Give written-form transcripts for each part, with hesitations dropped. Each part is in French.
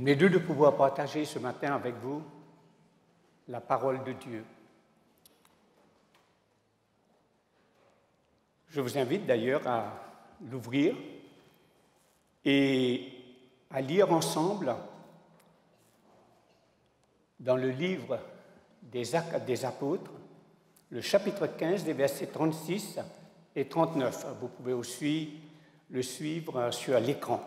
Il m'est dû de pouvoir partager ce matin avec vous la parole de Dieu. Je vous invite d'ailleurs à l'ouvrir et à lire ensemble dans le livre des Actes des Apôtres, le chapitre 15, des versets 36 et 39. Vous pouvez aussi le suivre sur l'écran.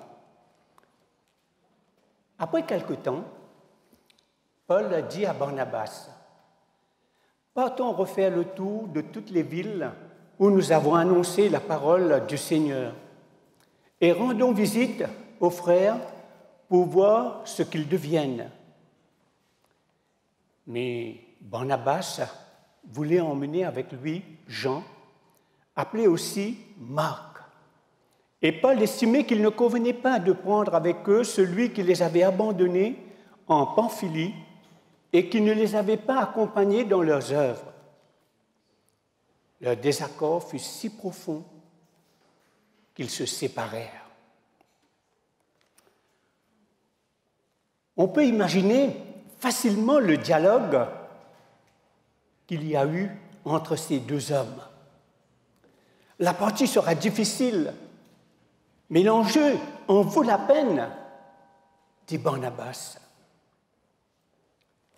Après quelque temps, Paul dit à Barnabas, « Partons refaire le tour de toutes les villes où nous avons annoncé la parole du Seigneur, et rendons visite aux frères pour voir ce qu'ils deviennent. » Mais Barnabas voulait emmener avec lui Jean, appelé aussi Marc. Et Paul estimait qu'il ne convenait pas de prendre avec eux celui qui les avait abandonnés en Pamphylie et qui ne les avait pas accompagnés dans leurs œuvres. Leur désaccord fut si profond qu'ils se séparèrent. On peut imaginer facilement le dialogue qu'il y a eu entre ces deux hommes. La partie sera difficile, mais l'enjeu en vaut la peine, dit Barnabas.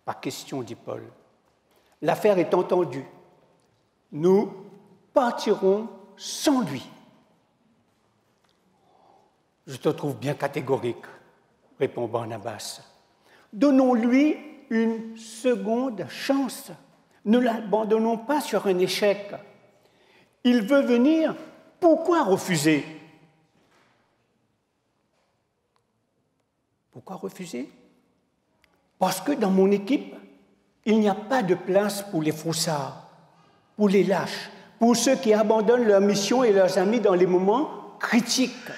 Pas question, dit Paul. L'affaire est entendue. Nous partirons sans lui. Je te trouve bien catégorique, répond Barnabas. Donnons-lui une seconde chance. Ne l'abandonnons pas sur un échec. Il veut venir, pourquoi refuser? Pourquoi refuser? Parce que dans mon équipe, il n'y a pas de place pour les froussards, pour les lâches, pour ceux qui abandonnent leur mission et leurs amis dans les moments critiques.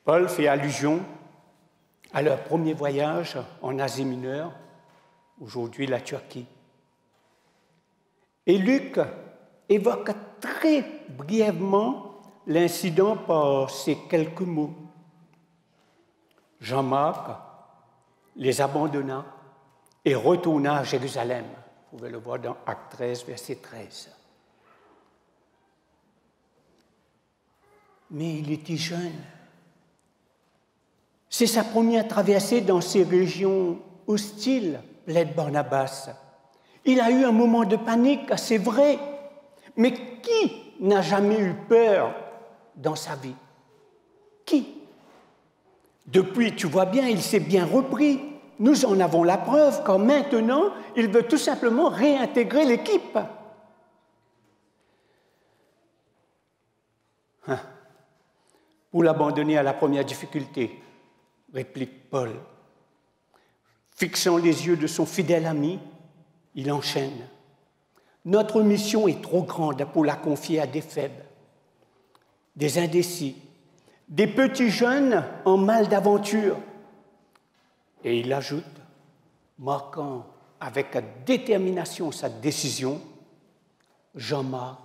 Paul fait allusion à leur premier voyage en Asie mineure, aujourd'hui la Turquie. Et Luc évoque très brièvement l'incident par ces quelques mots. Jean-Marc les abandonna et retourna à Jérusalem. Vous pouvez le voir dans Acte 13, verset 13. Mais il était jeune. C'est sa première traversée dans ces régions hostiles, plaide Barnabas. Il a eu un moment de panique, c'est vrai, mais qui n'a jamais eu peur dans sa vie? Qui? Depuis, tu vois bien, il s'est bien repris. Nous en avons la preuve quand maintenant, il veut tout simplement réintégrer l'équipe. Pour l'abandonner à la première difficulté, réplique Paul. Fixant les yeux de son fidèle ami, il enchaîne. Notre mission est trop grande pour la confier à des faibles, des indécis, des petits jeunes en mal d'aventure. Et il ajoute, marquant avec détermination sa décision, Jean-Marc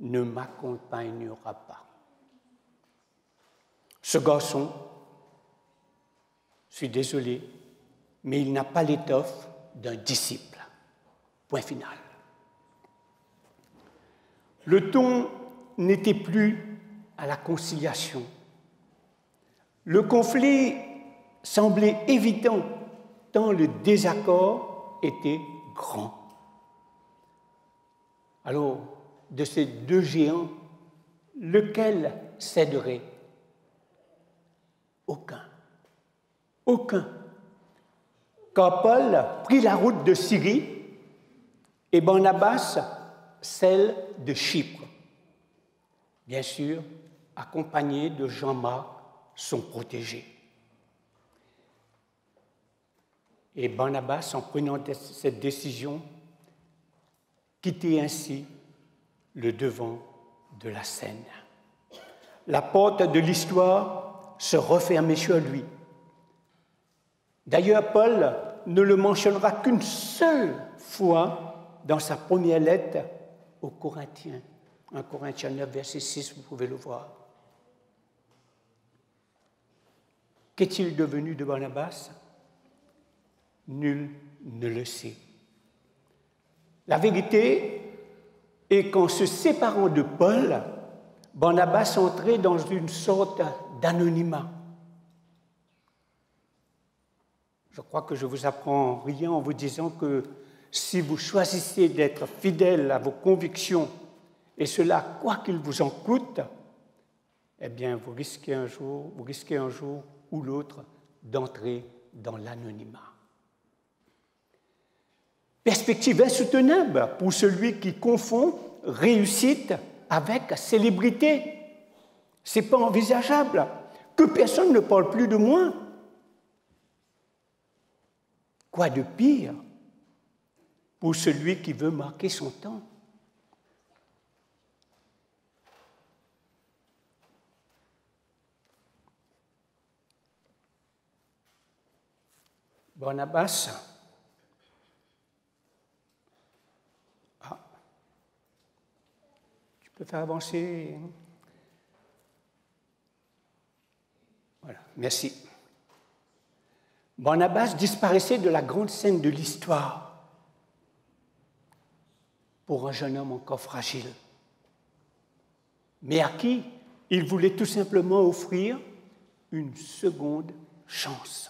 ne m'accompagnera pas. Ce garçon, je suis désolé, mais il n'a pas l'étoffe d'un disciple. Point final. Le ton n'était plus à la conciliation. Le conflit semblait évident tant le désaccord était grand. Alors, de ces deux géants, lequel céderait? Aucun. Aucun. Quand Paul prit la route de Syrie et Barnabas celle de Chypre, bien sûr accompagné de Jean-Marc, son protégé. Et Barnabas, en prenant cette décision, quittait ainsi le devant de la scène. La porte de l'histoire se refermait sur lui. D'ailleurs, Paul ne le mentionnera qu'une seule fois dans sa première lettre aux Corinthiens. 1 Corinthiens 9, verset 6, vous pouvez le voir. Qu'est-il devenu de Barnabas? Nul ne le sait. La vérité est qu'en se séparant de Paul, Barnabas entrait dans une sorte d'anonymat. Je crois que je vous apprends rien en vous disant que si vous choisissez d'être fidèle à vos convictions, et cela quoi qu'il vous en coûte, eh bien vous risquez un jour ou l'autre d'entrer dans l'anonymat. Perspective insoutenable pour celui qui confond réussite avec célébrité. Ce n'est pas envisageable que personne ne parle plus de moi. Quoi de pire pour celui qui veut marquer son temps? Barnabas, tu peux faire avancer? Voilà, merci. Barnabas disparaissait de la grande scène de l'histoire pour un jeune homme encore fragile, mais à qui il voulait tout simplement offrir une seconde chance.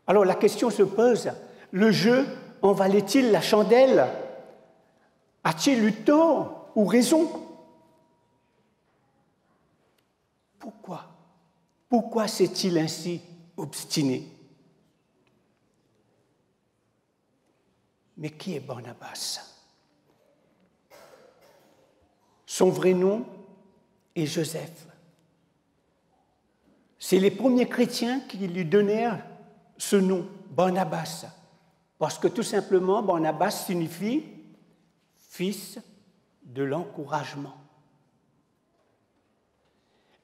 Alors la question se pose, le jeu en valait-il la chandelle? A-t-il eu tort ou raison? Pourquoi s'est-il ainsi obstiné? Mais qui est Barnabas? Son vrai nom est Joseph. C'est les premiers chrétiens qui lui donnèrent ce nom, Barnabas, parce que tout simplement, Barnabas signifie « fils de l'encouragement ».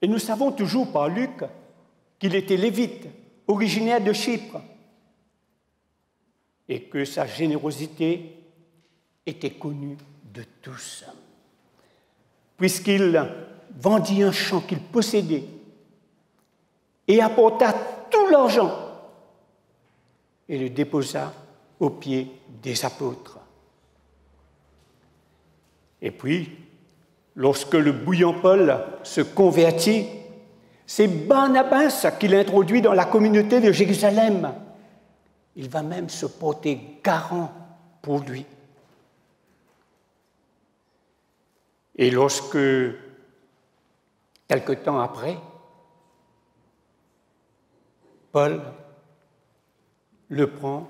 Et nous savons toujours par Luc qu'il était lévite, originaire de Chypre, et que sa générosité était connue de tous, puisqu'il vendit un champ qu'il possédait et apporta tout l'argent et le déposa aux pieds des apôtres. Et puis, lorsque le bouillant Paul se convertit, c'est Barnabas qui l'introduit dans la communauté de Jérusalem. Il va même se porter garant pour lui. Et lorsque, quelque temps après, Paul le prend,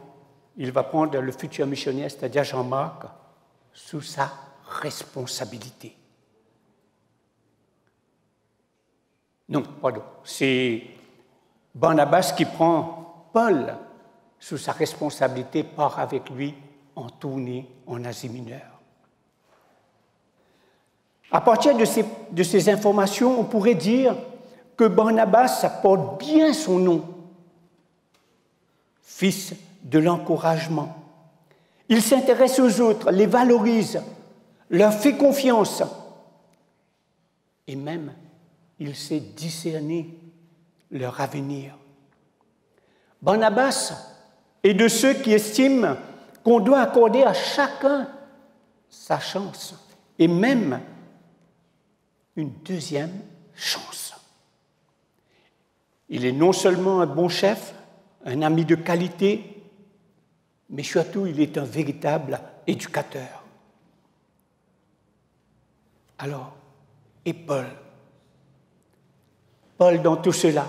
il va prendre le futur missionnaire, c'est-à-dire Jean-Marc, sous sa responsabilité. Non, pardon, c'est Barnabas qui prend Paul sous sa responsabilité, part avec lui en tournée en Asie mineure. À partir de ces informations, on pourrait dire que Barnabas porte bien son nom, fils de l'encouragement. Il s'intéresse aux autres, les valorise, leur fait confiance et même il sait discerner leur avenir. Barnabas est de ceux qui estiment qu'on doit accorder à chacun sa chance et même une deuxième chance. Il est non seulement un bon chef, un ami de qualité, mais surtout il est un véritable éducateur. Alors, et Paul? Paul dans tout cela,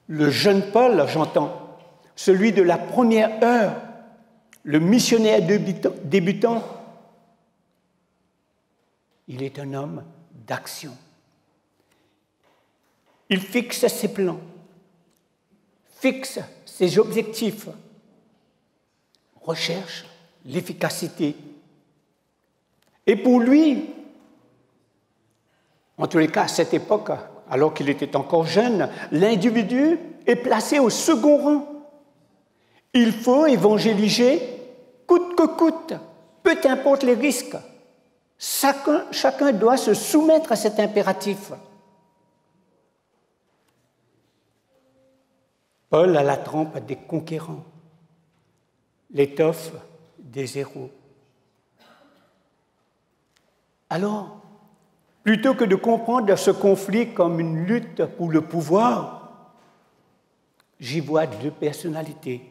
le jeune Paul, j'entends, celui de la première heure, le missionnaire débutant, il est un homme d'action. Il fixe ses plans, fixe ses objectifs, recherche l'efficacité. Et pour lui, en tous les cas à cette époque, alors qu'il était encore jeune, l'individu est placé au second rang. Il faut évangéliser coûte que coûte, peu importe les risques. Chacun doit se soumettre à cet impératif. Paul a la trempe des conquérants, l'étoffe des héros. Alors, plutôt que de comprendre ce conflit comme une lutte pour le pouvoir, j'y vois deux personnalités.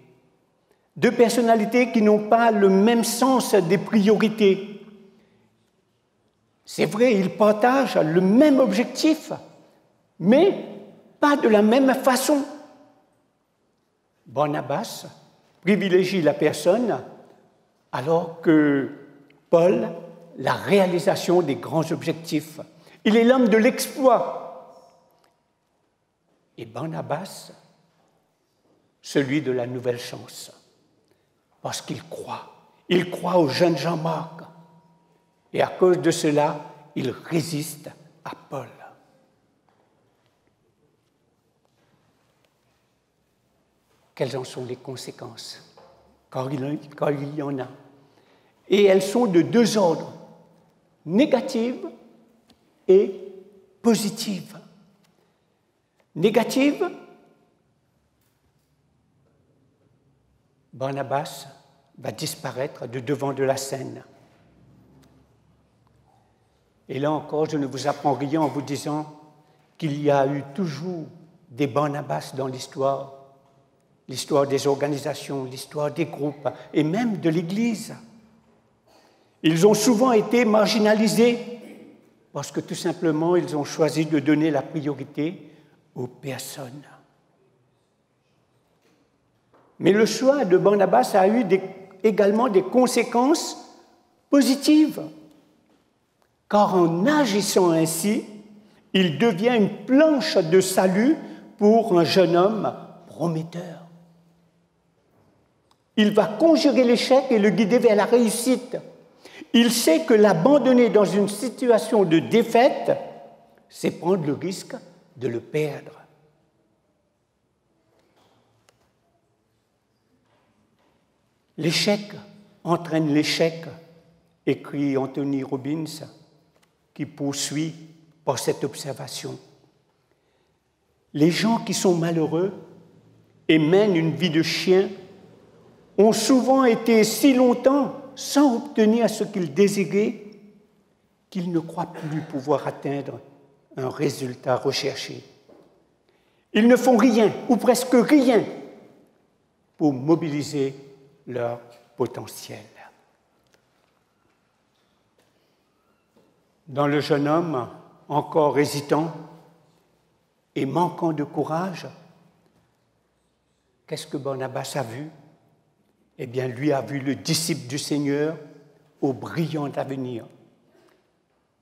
Deux personnalités qui n'ont pas le même sens des priorités. C'est vrai, ils partagent le même objectif, mais pas de la même façon. Barnabas privilégie la personne, alors que Paul, la réalisation des grands objectifs. Il est l'homme de l'exploit. Et Barnabas, celui de la nouvelle chance. Parce qu'il croit. Il croit au jeune Jean-Marc. Et à cause de cela, il résiste à Paul. Quelles en sont les conséquences? Car il y en a. Et elles sont de deux ordres, négatives et positives. Négative, Barnabas va disparaître de devant de la scène. Et là encore, je ne vous apprends rien en vous disant qu'il y a eu toujours des Barnabas dans l'histoire des organisations, l'histoire des groupes et même de l'Église. Ils ont souvent été marginalisés parce que tout simplement, ils ont choisi de donner la priorité aux personnes. Mais le choix de Barnabas a eu également des conséquences positives, car en agissant ainsi, il devient une planche de salut pour un jeune homme prometteur. Il va conjurer l'échec et le guider vers la réussite. Il sait que l'abandonner dans une situation de défaite, c'est prendre le risque de le perdre. L'échec entraîne l'échec, écrit Anthony Robbins, qui poursuit par cette observation. Les gens qui sont malheureux et mènent une vie de chien ont souvent été si longtemps sans obtenir ce qu'ils désiraient qu'ils ne croient plus pouvoir atteindre un résultat recherché. Ils ne font rien, ou presque rien, pour mobiliser leur potentiel. Dans le jeune homme, encore hésitant et manquant de courage, qu'est-ce que Barnabas a vu? Eh bien, lui a vu le disciple du Seigneur au brillant avenir.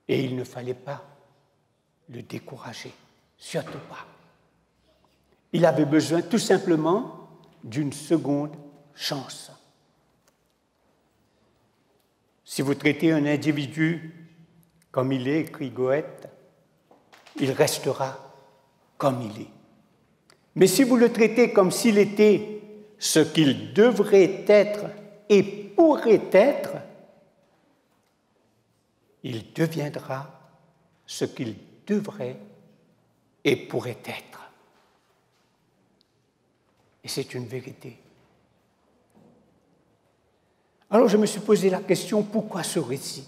Et il ne fallait pas le décourager, surtout pas. Il avait besoin tout simplement d'une seconde chance. Si vous traitez un individu comme il est, écrit Goethe, il restera comme il est. Mais si vous le traitez comme s'il était ce qu'il devrait être et pourrait être, il deviendra ce qu'il devrait et pourrait être. Et c'est une vérité. Alors je me suis posé la question, pourquoi ce récit?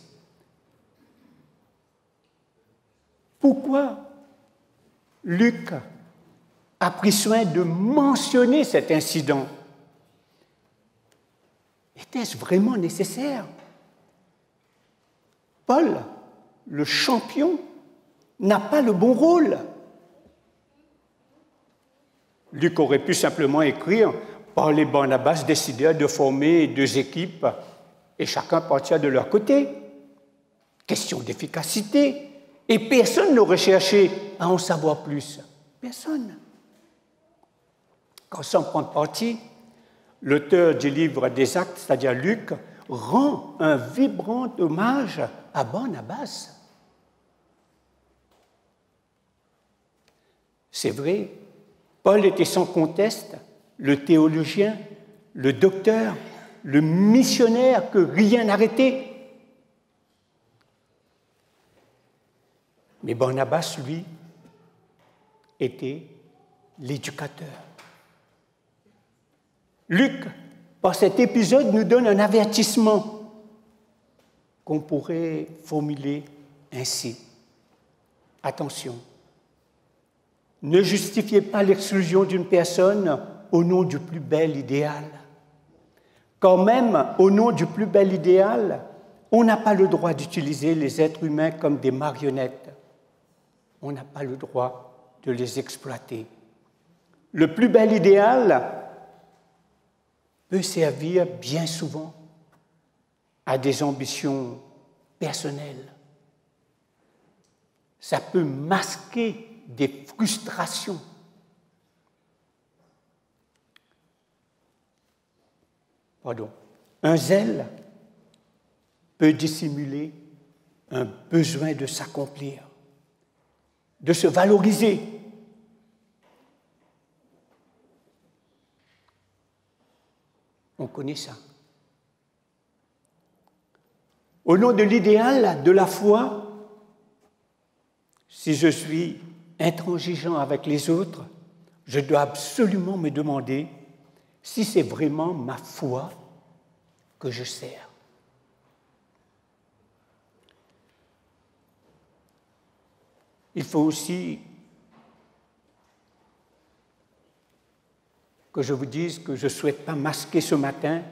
Pourquoi Luc a pris soin de mentionner cet incident? Était-ce vraiment nécessaire? Paul, le champion, n'a pas le bon rôle. Luc aurait pu simplement écrire « Paul et Barnabas décidèrent de former deux équipes et chacun partit de leur côté ». Question d'efficacité. Et personne n'aurait cherché à en savoir plus. Personne. Quand sans prendre parti, l'auteur du livre des Actes, c'est-à-dire Luc, rend un vibrant hommage à Barnabas. C'est vrai, Paul était sans conteste le théologien, le docteur, le missionnaire que rien n'arrêtait. Mais Barnabas, lui, était l'éducateur, Luc, par cet épisode, nous donne un avertissement qu'on pourrait formuler ainsi. Attention, ne justifiez pas l'exclusion d'une personne au nom du plus bel idéal. Quand même, au nom du plus bel idéal, on n'a pas le droit d'utiliser les êtres humains comme des marionnettes. On n'a pas le droit de les exploiter. Le plus bel idéal peut servir bien souvent à des ambitions personnelles. Ça peut masquer des frustrations. Pardon. Un zèle peut dissimuler un besoin de s'accomplir, de se valoriser. On connaît ça. Au nom de l'idéal, de la foi, si je suis intransigeant avec les autres, je dois absolument me demander si c'est vraiment ma foi que je sers. Il faut aussi que je vous dise que je ne souhaite pas masquer ce matin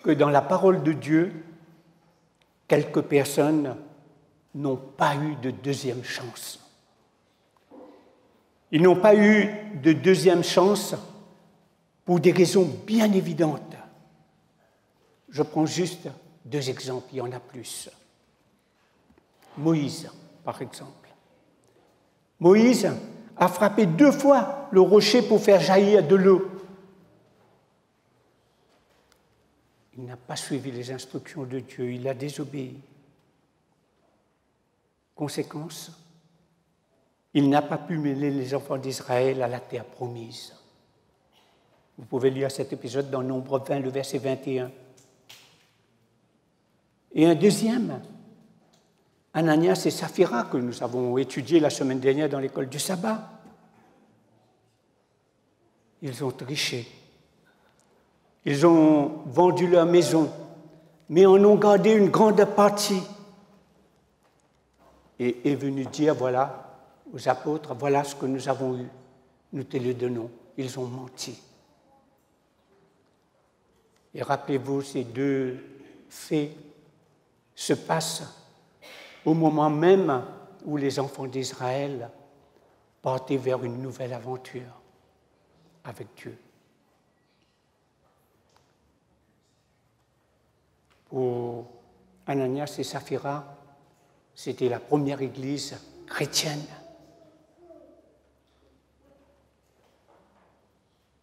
que dans la parole de Dieu, quelques personnes n'ont pas eu de deuxième chance. Ils n'ont pas eu de deuxième chance pour des raisons bien évidentes. Je prends juste 2 exemples, il y en a plus. Moïse, par exemple. Moïse a frappé 2 fois le rocher pour faire jaillir de l'eau. Il n'a pas suivi les instructions de Dieu, il a désobéi. Conséquence, il n'a pas pu mener les enfants d'Israël à la terre promise. Vous pouvez lire cet épisode dans Nombre 20, le verset 21. Et un deuxième, Ananias et Saphira, que nous avons étudié la semaine dernière dans l'école du sabbat. Ils ont triché. Ils ont vendu leur maison, mais en ont gardé une grande partie. Et est venu dire, voilà, aux apôtres, voilà ce que nous avons eu, nous te le donnons. Ils ont menti. Et rappelez-vous, ces 2 faits se passent au moment même où les enfants d'Israël partaient vers une nouvelle aventure avec Dieu. Pour Ananias et Saphira, c'était la première église chrétienne.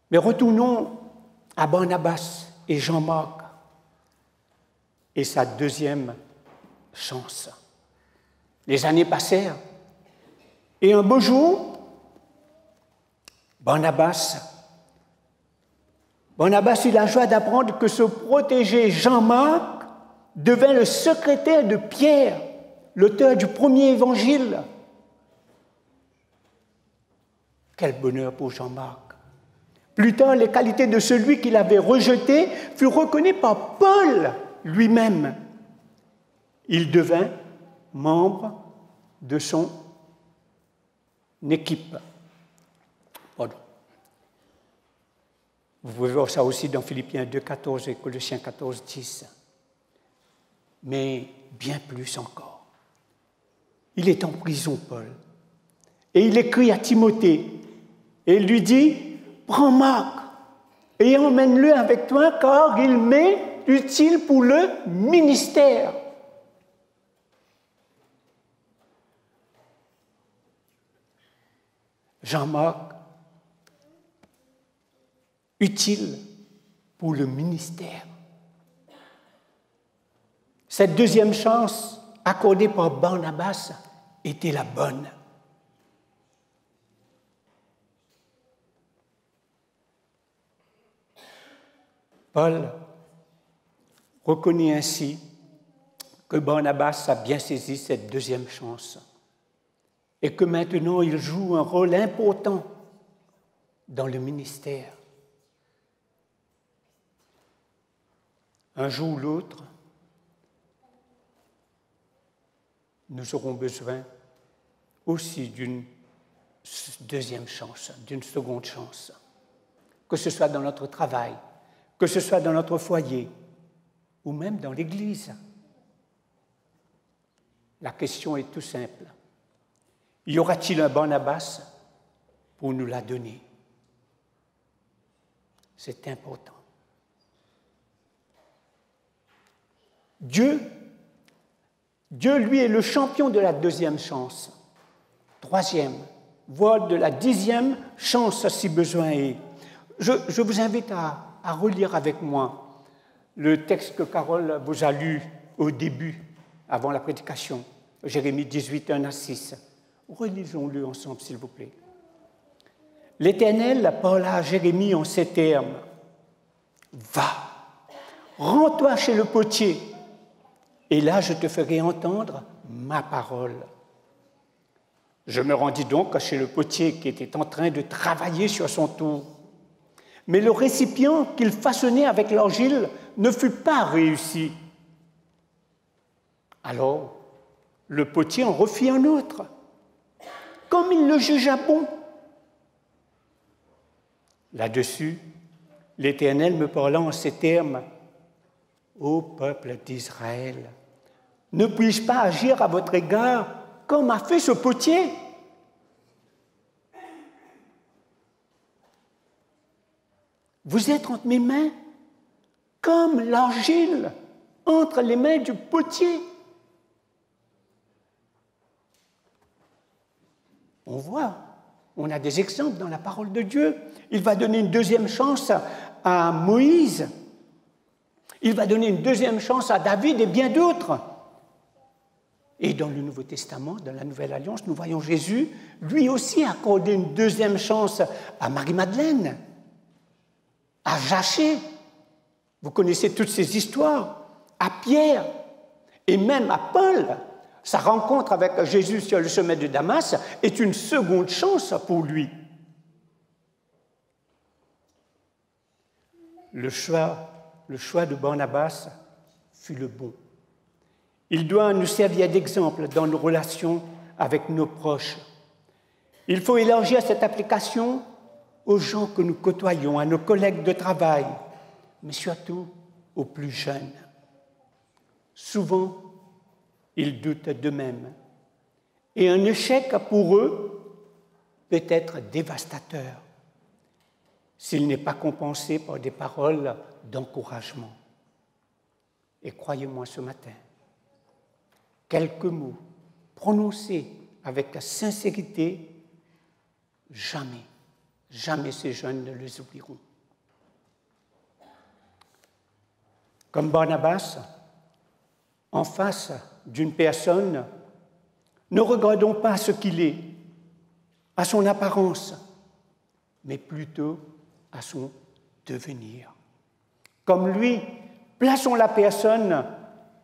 Mais retournons à Barnabas et Jean-Marc et sa deuxième chance. Les années passèrent et un beau jour, Barnabas eut la joie d'apprendre que ce protégé Jean-Marc devint le secrétaire de Pierre, l'auteur du premier évangile. Quel bonheur pour Jean-Marc. Plus tard, les qualités de celui qu'il avait rejeté furent reconnues par Paul lui-même. Il devint membre de son équipe. Pardon. Vous pouvez voir ça aussi dans Philippiens 2,14 et Colossiens 14,10. Mais bien plus encore. Il est en prison, Paul, et il écrit à Timothée, et il lui dit, prends Marc et emmène-le avec toi, car il m'est utile pour le ministère. Jean-Marc, utile pour le ministère. Cette deuxième chance accordée par Barnabas était la bonne. Paul reconnaît ainsi que Barnabas a bien saisi cette deuxième chance et que maintenant il joue un rôle important dans le ministère. Un jour ou l'autre, nous aurons besoin aussi d'une deuxième chance, d'une seconde chance, que ce soit dans notre travail, que ce soit dans notre foyer, ou même dans l'Église. La question est tout simple. Y aura-t-il un Barnabas pour nous la donner? C'est important. Dieu, lui, est le champion de la deuxième chance, troisième, voire de la 10e chance si besoin est. Je vous invite à relire avec moi le texte que Carole vous a lu au début, avant la prédication, Jérémie 18, 1 à 6. Relisons-le ensemble, s'il vous plaît. L'Éternel parla à Jérémie en ces termes. « Va, rends-toi chez le potier, et là je te ferai entendre ma parole. » Je me rendis donc chez le potier qui était en train de travailler sur son tour. Mais le récipient qu'il façonnait avec l'argile ne fut pas réussi. Alors, le potier en refit un autre, comme il le jugea bon. Là-dessus, l'Éternel me parla en ces termes. « Ô peuple d'Israël, ne puis-je pas agir à votre égard comme a fait ce potier? Vous êtes entre mes mains comme l'argile entre les mains du potier. » On voit, on a des exemples dans la parole de Dieu. Il va donner une deuxième chance à Moïse. Il va donner une deuxième chance à David et bien d'autres. Et dans le Nouveau Testament, dans la Nouvelle Alliance, nous voyons Jésus, lui aussi, accorder une deuxième chance à Marie-Madeleine, à Zachée. Vous connaissez toutes ces histoires. À Pierre et même à Paul. Sa rencontre avec Jésus sur le sommet de Damas est une seconde chance pour lui. Le choix de Barnabas fut le bon. Il doit nous servir d'exemple dans nos relations avec nos proches. Il faut élargir cette application aux gens que nous côtoyons, à nos collègues de travail, mais surtout aux plus jeunes. Souvent, ils doutent d'eux-mêmes. Et un échec pour eux peut être dévastateur s'il n'est pas compensé par des paroles d'encouragement. Et croyez-moi ce matin, quelques mots prononcés avec sincérité, jamais ces jeunes ne les oublieront. Comme Barnabas, en face d'une personne, ne regardons pas ce qu'il est, à son apparence, mais plutôt à son devenir. Comme lui, plaçons la personne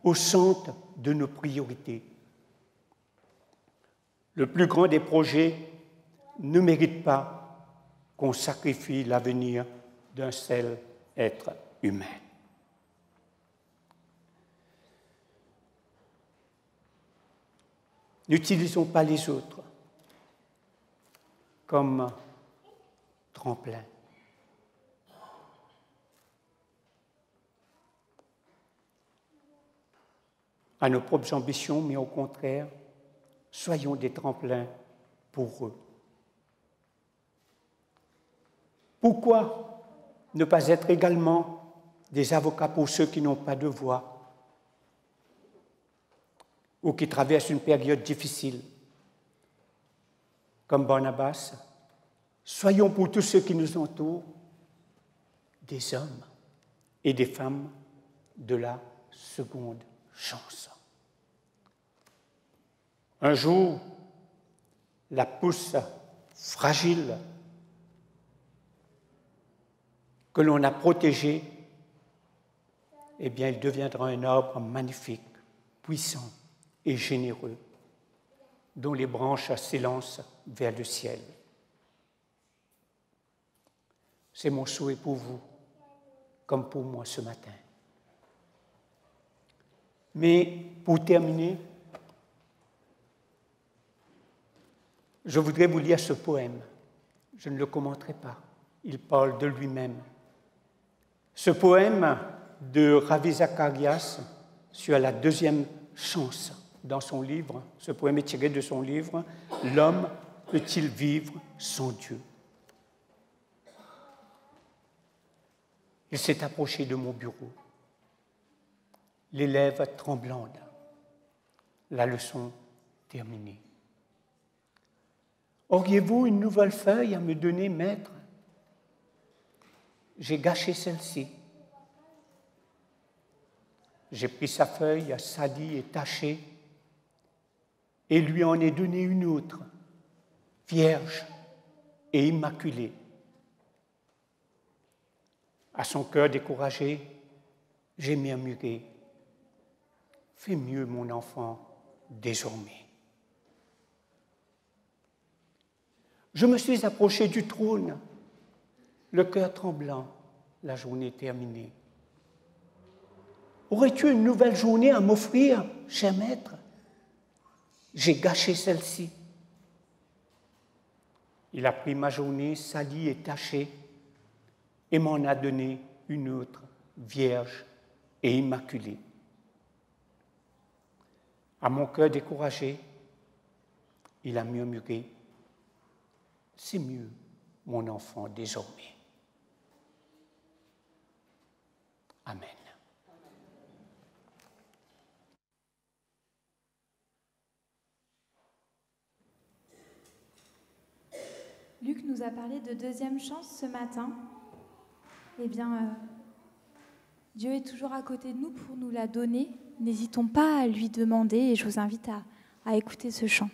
au centre de nos priorités. Le plus grand des projets ne mérite pas qu'on sacrifie l'avenir d'un seul être humain. N'utilisons pas les autres comme tremplin. À nos propres ambitions, mais au contraire, soyons des tremplins pour eux. Pourquoi ne pas être également des avocats pour ceux qui n'ont pas de voix ou qui traversent une période difficile? Comme Barnabas, soyons pour tous ceux qui nous entourent des hommes et des femmes de la seconde chance. Un jour, la pousse fragile que l'on a protégée, eh bien, il deviendra un arbre magnifique, puissant et généreux, dont les branches s'élancent vers le ciel. C'est mon souhait pour vous, comme pour moi ce matin. Mais pour terminer, je voudrais vous lire ce poème. Je ne le commenterai pas. Il parle de lui-même. Ce poème de Ravi Zacharias sur la deuxième chance dans son livre, ce poème est tiré de son livre « L'homme peut-il vivre sans Dieu ?» Il s'est approché de mon bureau, les lèvres tremblantes, la leçon terminée. Auriez-vous une nouvelle feuille à me donner, maître? J'ai gâché celle-ci. J'ai pris sa feuille salie et tachée et lui en ai donné une autre, vierge et immaculée. À son cœur découragé, j'ai murmuré « Fais mieux, mon enfant, désormais. » Je me suis approché du trône, le cœur tremblant, la journée terminée. Aurais-tu une nouvelle journée à m'offrir, cher maître? J'ai gâché celle-ci. Il a pris ma journée salie et tachée et m'en a donné une autre, vierge et immaculée. À mon cœur découragé, il a murmuré « C'est mieux, mon enfant, désormais. » Amen. Luc nous a parlé de deuxième chance ce matin. Eh bien, Dieu est toujours à côté de nous pour nous la donner. N'hésitons pas à lui demander et je vous invite à écouter ce chant.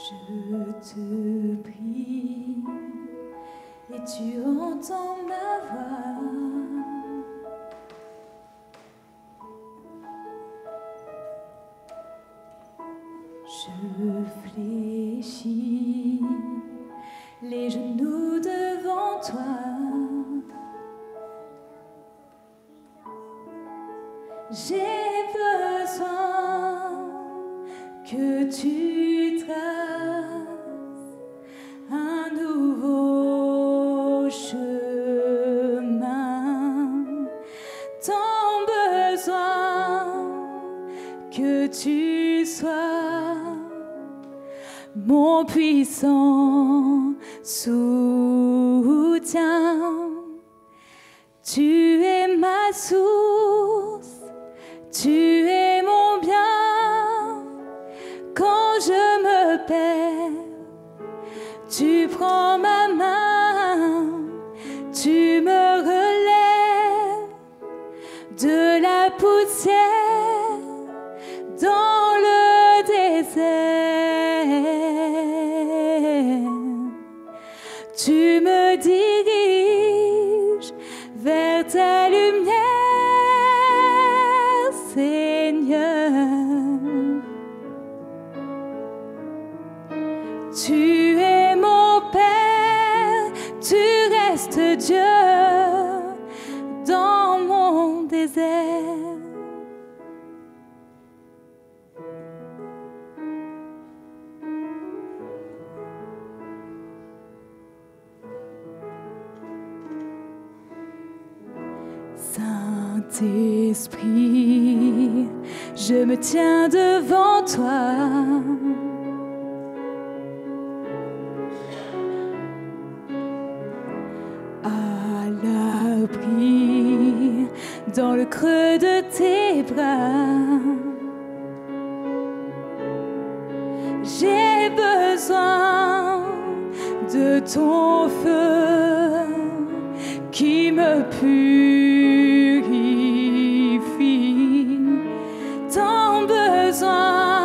Je te prie et tu entends ma voix. Je fléchis les genoux devant toi. J'ai besoin que tu traces un nouveau chemin. Tant besoin que tu sois mon puissant soutien. Tu es ma source, tu es mon bien. Quand je me perds, tu prends ma main, tu me relèves de la poussière dans le désert. Tu me diriges vers ta lumière, Seigneur. Tu es mon Père, tu restes Dieu dans mon désert. Saint-Esprit, je me tiens devant toi. À l'abri dans le creux de tes bras. J'ai besoin de ton feu qui me purifie. Tant besoin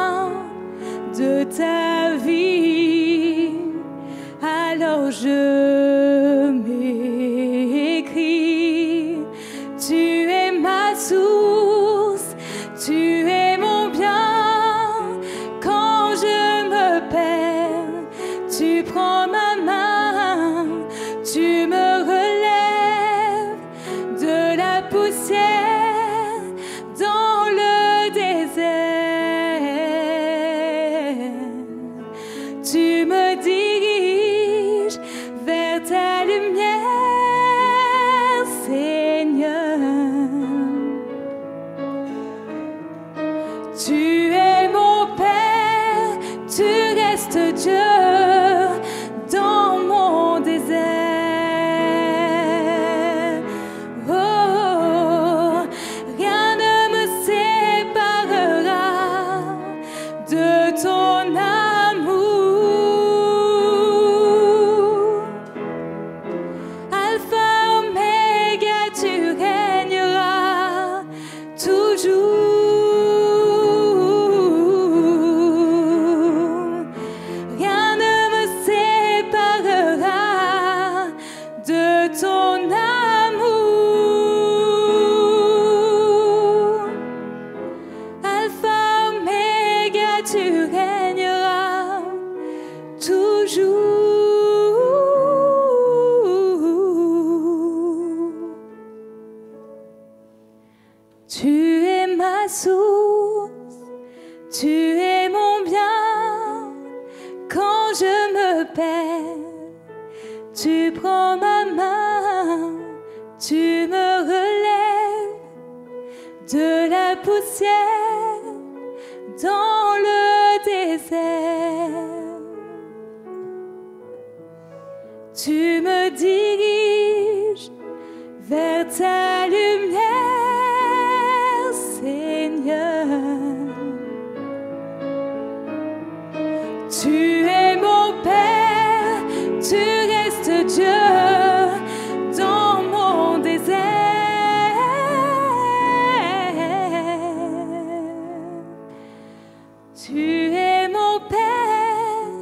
Tu es ma source, tu es mon bien. Quand je me perds, tu prends ma main, tu me relèves de la poussière dans le désert. Tu me diriges vers ta lumière, Seigneur. Tu es mon Père, tu restes Dieu dans mon désert. Tu es mon Père,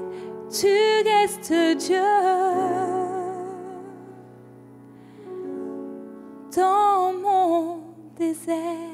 tu restes Dieu dans mon désert.